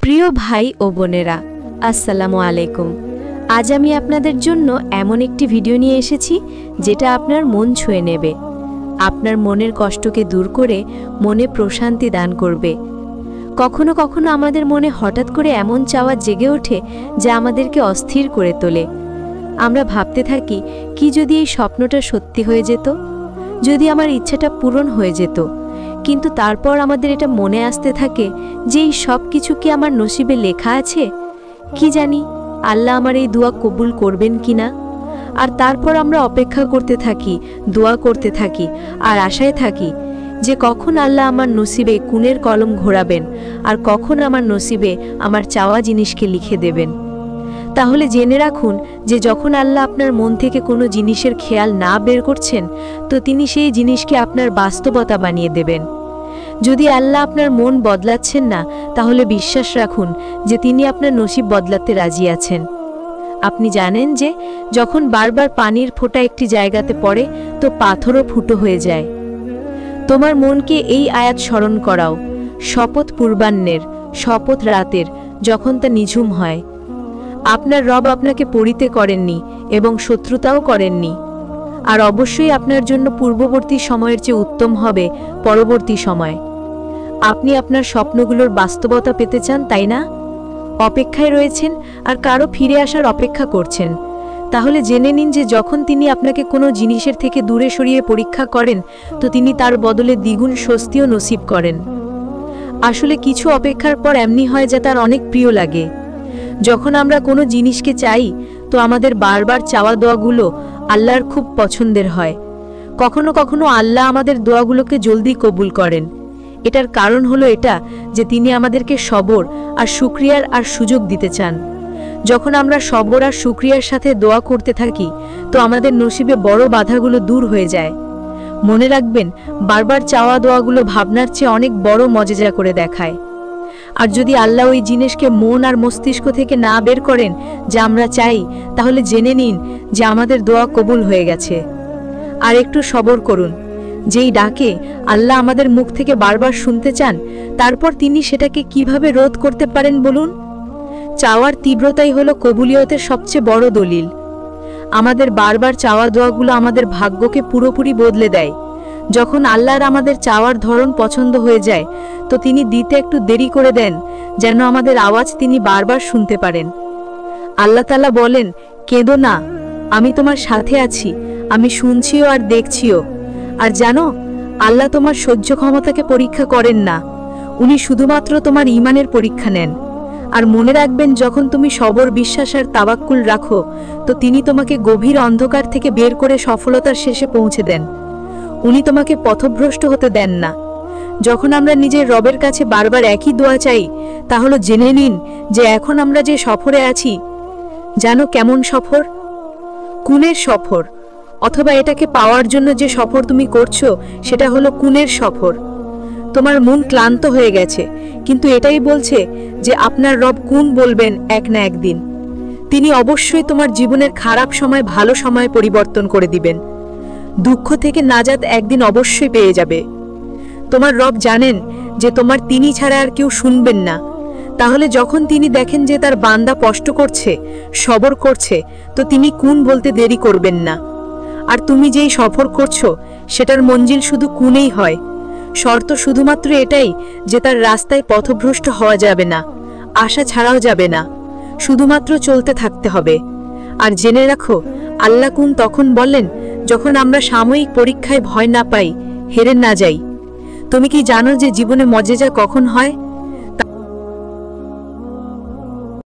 প্রিয় ভাই ও বোনেরা, আসসালামু আলাইকুম। আজ আমি আপনাদের জন্য এমন একটি ভিডিও নিয়ে এসেছি যেটা আপনার মন ছুঁয়ে নেবে, আপনার মনের কষ্টকে দূর করে মনে প্রশান্তি দান করবে। কখনো কখনো আমাদের মনে হঠাৎ করে এমন চাওয়া জেগে ওঠে যা আমাদেরকে অস্থির করে তোলে। আমরা ভাবতে থাকি, কি যদি এই স্বপ্নটা সত্যি হয়ে যেত, যদি আমার ইচ্ছাটা পূরণ হয়ে যেত। কিন্তু তারপর আমাদের এটা মনে আসতে থাকে যে এই সব কিছু কি আমার নসিবে লেখা আছে? কি জানি আল্লাহ আমার এই দোয়া কবুল করবেন কিনা। আর তারপর আমরা অপেক্ষা করতে থাকি, দোয়া করতে থাকি, আর আশায় থাকি যে কখন আল্লাহ আমার নসিবে কুনের কলম ঘোরাবেন আর কখন আমার নসিবে আমার চাওয়া জিনিসকে লিখে দেবেন। তাহলে জেনে রাখুন যে যখন আল্লাহ আপনার মন থেকে কোনো জিনিসের খেয়াল না বের করছেন, তো তিনি সেই জিনিসকে আপনার বাস্তবতা বানিয়ে দেবেন। যদি আল্লাহ আপনার মন বদলাচ্ছেন না, তাহলে বিশ্বাস রাখুন যে তিনি আপনার নসিব বদলাতে রাজি আছেন। আপনি জানেন যে যখন বারবার পানির ফোঁটা একটি জায়গাতে পড়ে, তো পাথরও ফুটো হয়ে যায়। তোমার মনকে এই আয়াত স্মরণ করাও, শপথ পূর্বাহ্নের, শপথ রাতের, যখন তা নিঝুম হয়। আপনার রব আপনাকে পরিতে করেননি এবং শত্রুতাও করেননি। আর অবশ্যই আপনার জন্য পূর্ববর্তী সময়ের চেয়ে উত্তম হবে পরবর্তী সময়। আপনি আপনার স্বপ্নগুলোর বাস্তবতা পেতে চান, তাই না? অপেক্ষায় রয়েছেন আর কারো ফিরে আসার অপেক্ষা করছেন। তাহলে জেনে নিন যে যখন তিনি আপনাকে কোনো জিনিসের থেকে দূরে সরিয়ে পরীক্ষা করেন, তো তিনি তার বদলে দ্বিগুণ স্বস্তিও নসিব করেন। আসলে কিছু অপেক্ষার পর এমনি হয় যা তার অনেক প্রিয় লাগে। যখন আমরা কোনো জিনিসকে চাই, তো আমাদের বারবার চাওয়া দোয়াগুলো আল্লাহর খুব পছন্দের হয়। কখনো কখনো আল্লাহ আমাদের দোয়াগুলোকে জলদি কবুল করেন। এটার কারণ হলো এটা যে তিনি আমাদেরকে সবর আর শুকরিয়ার আর সুযোগ দিতে চান। যখন আমরা সবর আর শুকরিয়ার সাথে দোয়া করতে থাকি, তো আমাদের নসিবে বড় বাধাগুলো দূর হয়ে যায়। মনে রাখবেন, বারবার চাওয়া দোয়াগুলো ভাবনার চেয়ে অনেক বড় মজেজা করে দেখায়। আর যদি আল্লাহ ওই জিনিসকে মন আর মস্তিষ্ক থেকে না বের করেন যা আমরা চাই, তাহলে জেনে নিন যে আমাদের দোয়া কবুল হয়ে গেছে। আর একটু সবর করুন। যেই ডাকে আল্লাহ আমাদের মুখ থেকে বারবার শুনতে চান, তারপর তিনি সেটাকে কিভাবে রোধ করতে পারেন বলুন? চাওয়ার তীব্রতাই হলো কবুলিয়তের সবচেয়ে বড় দলিল। আমাদের বারবার চাওয়া দোয়াগুলো আমাদের ভাগ্যকে পুরোপুরি বদলে দেয়। যখন আল্লাহর আমাদের চাওয়ার ধরন পছন্দ হয়ে যায়, তো তিনি দিতে একটু দেরি করে দেন, যেন আমাদের আওয়াজ তিনি বারবার শুনতে পারেন। আল্লাহ তাআলা বলেন, কেঁদো না, আমি তোমার সাথে আছি, আমি শুনছিও আর দেখছিও। আর জানো, আল্লাহ তোমার সহ্য ক্ষমতাকে পরীক্ষা করেন না, উনি শুধুমাত্র তোমার ঈমানের পরীক্ষা নেন। আর মনে রাখবেন, যখন তুমি সবর, বিশ্বাস আর তাওয়াক্কুল রাখো, তো তিনি তোমাকে গভীর অন্ধকার থেকে বের করে সফলতার শেষে পৌঁছে দেন। উনি তোমাকে পথভ্রষ্ট হতে দেন না। যখন আমরা নিজের রবের কাছে বারবার একই দোয়া চাই, তাহলে জেনে নিন যে এখন আমরা যে সফরে আছি, জানো কেমন সফর? কুনের সফর। অথবা এটাকে পাওয়ার জন্য যে সফর তুমি করছো, সেটা হলো কুনের সফর। তোমার মন ক্লান্ত হয়ে গেছে, কিন্তু এটাই বলছে যে আপনার রব কুন বলবেন এক না একদিন। তিনি অবশ্যই তোমার জীবনের খারাপ সময় ভালো সময় পরিবর্তন করে দিবেন। দুঃখ থেকে নাজাত একদিন অবশ্যই পেয়ে যাবে। তোমার রব জানেন যে তোমার তিনি ছাড়া আর কেউ শুনবেন না। তাহলে যখন তিনি দেখেন যে তার বান্দা কষ্ট করছে, সবর করছে, তো তিনি কুন বলতে দেরি করবেন না। আর তুমি যেই সফর করছো, সেটার মঞ্জিল শুধু কুনেই হয়। শর্ত শুধুমাত্র এটাই যে তার রাস্তায় পথভ্রষ্ট হওয়া যাবে না, আশা ছাড়াও যাবে না, শুধুমাত্র চলতে থাকতে হবে। আর জেনে রাখো, আল্লাহ কুন তখন বলেন যখন আমরা সাময়িক পরীক্ষায় ভয় না পাই, হেরে না যাই। তুমি কি জানো যে জীবনে মজেজা কখন হয়?